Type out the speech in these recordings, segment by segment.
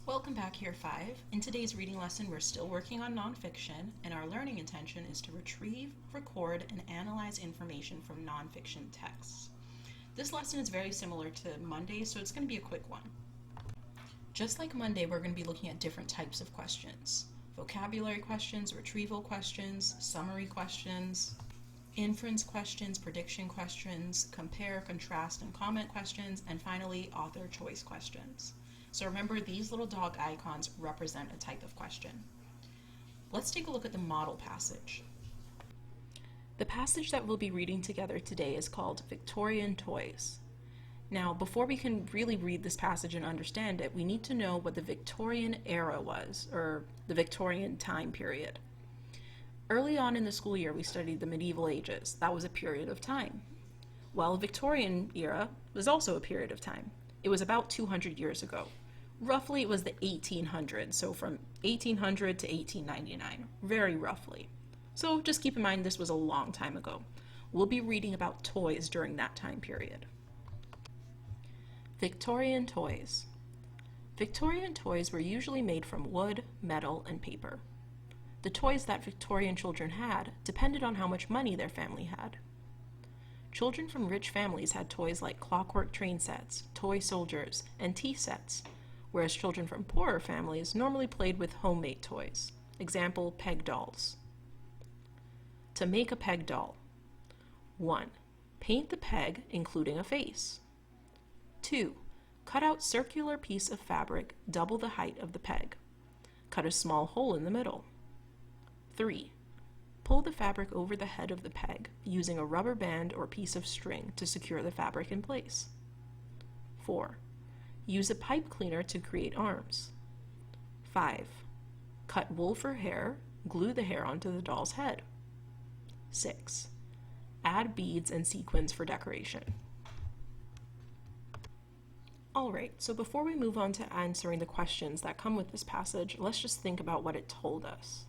Welcome back, Year 5. In today's reading lesson, we're still working on nonfiction, and our learning intention is to retrieve, record, and analyze information from nonfiction texts. This lesson is very similar to Monday, so it's going to be a quick one. Just like Monday, we're going to be looking at different types of questions. Vocabulary questions, retrieval questions, summary questions, inference questions, prediction questions, compare, contrast, and comment questions, and finally, author choice questions. So remember, these little dog icons represent a type of question. Let's take a look at the model passage. The passage that we'll be reading together today is called Victorian Toys. Now, before we can really read this passage and understand it, we need to know what the Victorian era was, or the Victorian time period. Early on in the school year, we studied the medieval ages. That was a period of time. Well, the Victorian era was also a period of time. It was about 200 years ago. Roughly, it was the 1800s, so from 1800 to 1899, very roughly. So just keep in mind this was a long time ago. We'll be reading about toys during that time period. Victorian toys. Victorian toys were usually made from wood, metal, and paper. The toys that Victorian children had depended on how much money their family had. Children from rich families had toys like clockwork train sets, toy soldiers, and tea sets, whereas children from poorer families normally played with homemade toys. Example, peg dolls. To make a peg doll. 1. Paint the peg, including a face. 2. Cut out circular piece of fabric double the height of the peg. Cut a small hole in the middle. 3. Pull the fabric over the head of the peg using a rubber band or piece of string to secure the fabric in place. 4. Use a pipe cleaner to create arms. 5. Cut wool for hair, glue the hair onto the doll's head. 6. Add beads and sequins for decoration. Alright, so before we move on to answering the questions that come with this passage, let's just think about what it told us.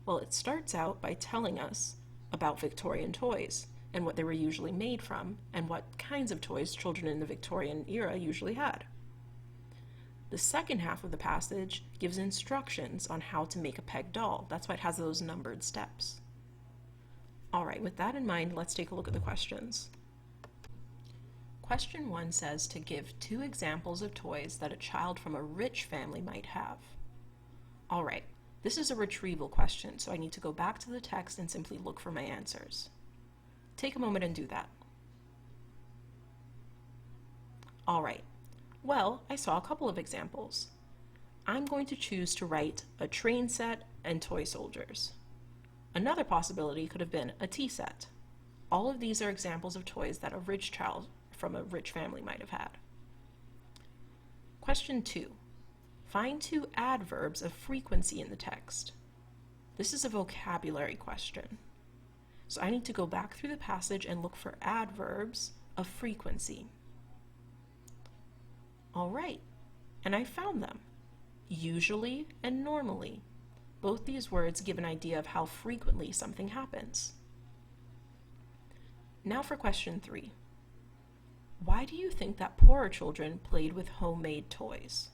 Well, it starts out by telling us about Victorian toys and what they were usually made from and what kinds of toys children in the Victorian era usually had. The second half of the passage gives instructions on how to make a peg doll. That's why it has those numbered steps. Alright, with that in mind, let's take a look at the questions. Question 1 says to give 2 examples of toys that a child from a rich family might have. Alright, this is a retrieval question, so I need to go back to the text and simply look for my answers. Take a moment and do that. Alright, well, I saw a couple of examples. I'm going to choose to write a train set and toy soldiers. Another possibility could have been a tea set. All of these are examples of toys that a rich child from a rich family might have had. Question 2. Find 2 adverbs of frequency in the text. This is a vocabulary question. So I need to go back through the passage and look for adverbs of frequency. Alright, and I found them. Usually and normally. Both these words give an idea of how frequently something happens. Now for question 3. Why do you think that poorer children played with homemade toys?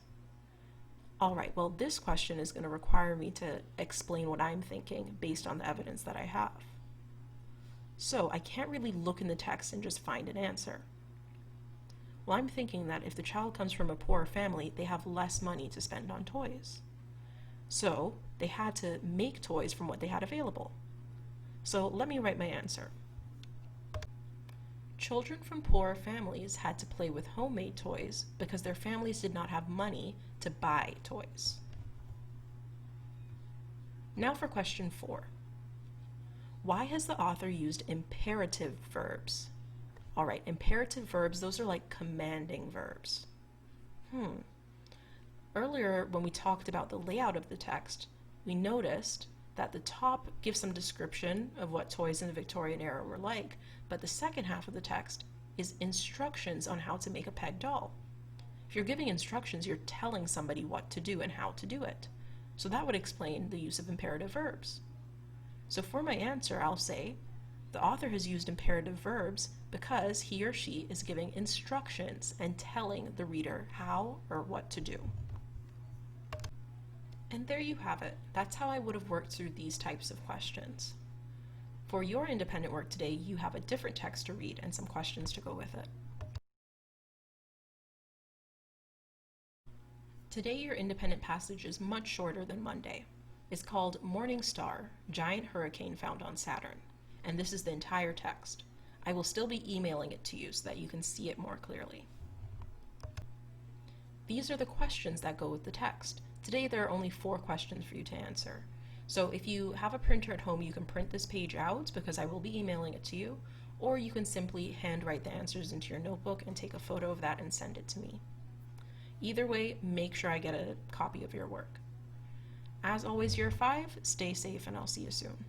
Alright, well, this question is going to require me to explain what I'm thinking based on the evidence that I have. So I can't really look in the text and just find an answer. Well, I'm thinking that if the child comes from a poor family, they have less money to spend on toys. So they had to make toys from what they had available. So let me write my answer. Children from poorer families had to play with homemade toys because their families did not have money to buy toys. Now for question 4. Why has the author used imperative verbs? Alright, imperative verbs, those are like commanding verbs. Earlier, when we talked about the layout of the text, we noticed that the top gives some description of what toys in the Victorian era were like, but the second half of the text is instructions on how to make a peg doll. If you're giving instructions, you're telling somebody what to do and how to do it. So that would explain the use of imperative verbs. So for my answer, I'll say, the author has used imperative verbs because he or she is giving instructions and telling the reader how or what to do. And there you have it. That's how I would have worked through these types of questions. For your independent work today, you have a different text to read and some questions to go with it. Today, your independent passage is much shorter than Monday. It's called Morning Star, Giant Hurricane Found on Saturn, and this is the entire text. I will still be emailing it to you so that you can see it more clearly. These are the questions that go with the text. Today there are only 4 questions for you to answer. So if you have a printer at home, you can print this page out because I will be emailing it to you, or you can simply handwrite the answers into your notebook and take a photo of that and send it to me. Either way, make sure I get a copy of your work. As always, Year 5, stay safe and I'll see you soon.